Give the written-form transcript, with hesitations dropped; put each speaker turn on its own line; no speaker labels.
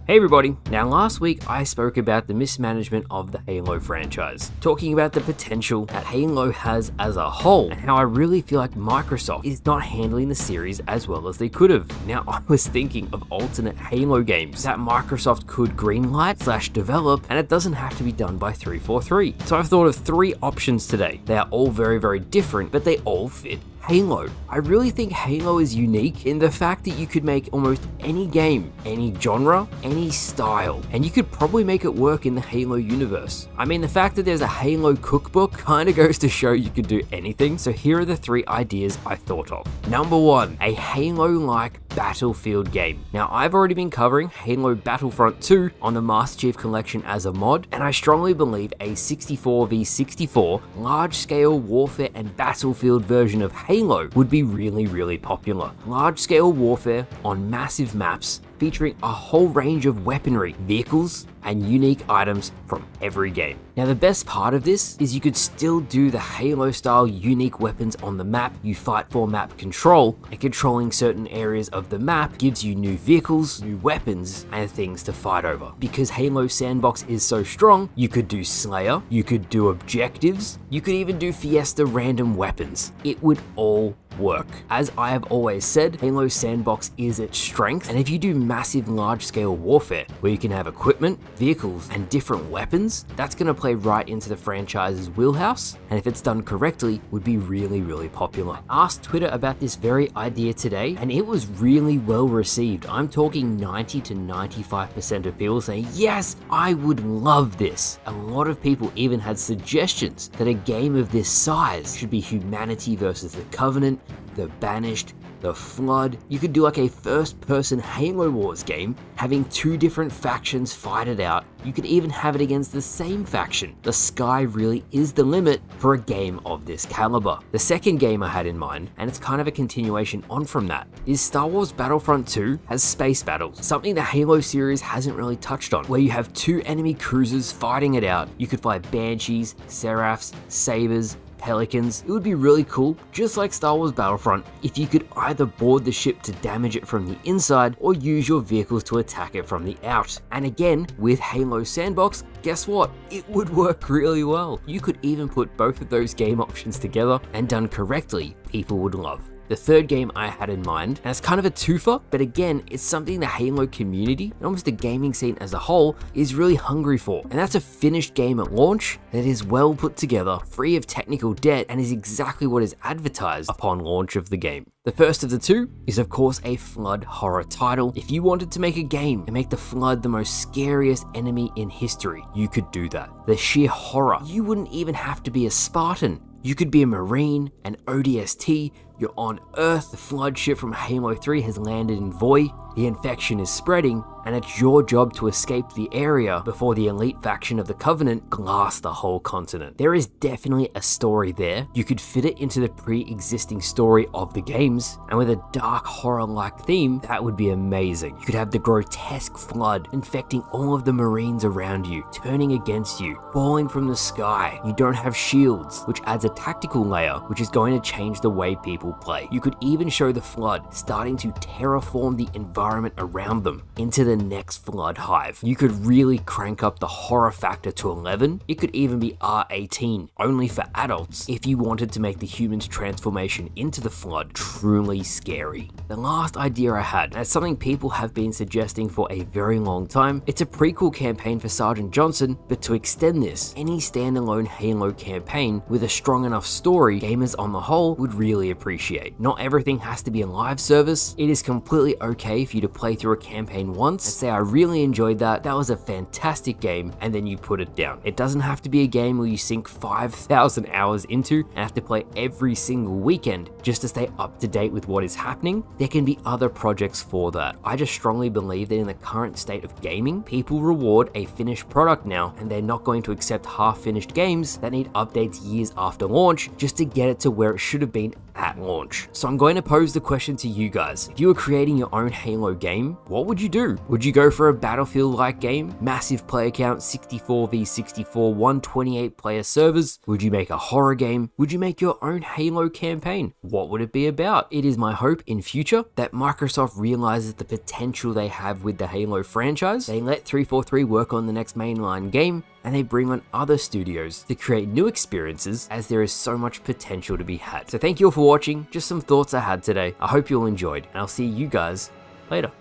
Hey everybody, now last week I spoke about the mismanagement of the Halo franchise, talking about the potential that Halo has as a whole and how I really feel like Microsoft is not handling the series as well as they could have. Now I was thinking of alternate Halo games that Microsoft could greenlight / develop, and it doesn't have to be done by 343. So I've thought of 3 options today. They are all very different, but they all fit Halo. I really think Halo is unique in the fact that you could make almost any game, any genre, any style, and you could probably make it work in the Halo universe. I mean, the fact that there's a Halo cookbook kind of goes to show you could do anything, so here are the 3 ideas I thought of. Number 1, a Halo-like Battlefield game. Now, I've already been covering Halo Battlefront 2 on the Master Chief Collection as a mod, and I strongly believe a 64v64 large-scale warfare and battlefield version of Halo would be really popular. Large-scale warfare on massive maps featuring a whole range of weaponry, vehicles, and unique items from every game. Now the best part of this is you could still do the Halo style unique weapons on the map you fight for map control, and controlling certain areas of the map gives you new vehicles, new weapons, and things to fight over. Because Halo Sandbox is so strong, you could do Slayer, you could do objectives, you could even do Fiesta random weapons. It would all work. As I have always said, Halo Sandbox is its strength, and if you do massive large-scale warfare where you can have equipment, vehicles, and different weapons, that's going to play right into the franchise's wheelhouse, and if it's done correctly, would be really popular. I asked Twitter about this very idea today, and it was really well received. I'm talking 90 to 95% of people saying, yes, I would love this. A lot of people even had suggestions that a game of this size should be humanity versus the Covenant, the Banished, the Flood. You could do like a first-person Halo Wars game, having 2 different factions fight it out. You could even have it against the same faction. The sky really is the limit for a game of this caliber. The second game I had in mind, and it's kind of a continuation on from that, is Star Wars Battlefront 2 has space battles, something the Halo series hasn't really touched on, where you have 2 enemy cruisers fighting it out. You could fly Banshees, Seraphs, Sabers, Pelicans. It would be really cool, just like Star Wars Battlefront, if you could either board the ship to damage it from the inside or use your vehicles to attack it from the out. And again, with Halo Sandbox, guess what? It would work really well. You could even put both of those game options together, and done correctly, people would love. The third game I had in mind, and it's kind of a twofer, but again, it's something the Halo community, and almost the gaming scene as a whole, is really hungry for. And that's a finished game at launch that is well put together, free of technical debt, and is exactly what is advertised upon launch of the game. The first of the 2 is of course a Flood horror title. If you wanted to make a game and make the Flood the most scariest enemy in history, you could do that. The sheer horror. You wouldn't even have to be a Spartan. You could be a Marine, an ODST, you're on Earth, the Flood ship from Halo 3 has landed in Void, the infection is spreading, and it's your job to escape the area before the elite faction of the Covenant blast the whole continent. There is definitely a story there. You could fit it into the pre-existing story of the games, and with a dark horror-like theme, that would be amazing. You could have the grotesque Flood infecting all of the Marines around you, turning against you, falling from the sky. You don't have shields, which adds a tactical layer, which is going to change the way people play. You could even show the Flood starting to terraform the environment around them into the next Flood hive. You could really crank up the horror factor to 11. It could even be R18, only for adults, if you wanted to make the human's transformation into the Flood truly scary. The last idea I had, and it's something people have been suggesting for a very long time, it's a prequel campaign for Sergeant Johnson, but to extend this, any standalone Halo campaign with a strong enough story, gamers on the whole would really appreciate. Not everything has to be a live service. It is completely okay for you to play through a campaign once and say, I really enjoyed that was a fantastic game, and then you put it down. It doesn't have to be a game where you sink 5,000 hours into and have to play every single weekend just to stay up to date with what is happening. There can be other projects for that. I just strongly believe that in the current state of gaming, people reward a finished product now, and they're not going to accept half-finished games that need updates years after launch just to get it to where it should have been at launch. So I'm going to pose the question to you guys. If you were creating your own Halo game, what would you do? Would you go for a Battlefield-like game? Massive player count, 64v64, 128 player servers? Would you make a horror game? Would you make your own Halo campaign? What would it be about? It is my hope in future that Microsoft realizes the potential they have with the Halo franchise. They let 343 work on the next mainline game, and they bring on other studios to create new experiences, as there is so much potential to be had. So thank you all for watching, just some thoughts I had today. I hope you all enjoyed, and I'll see you guys later.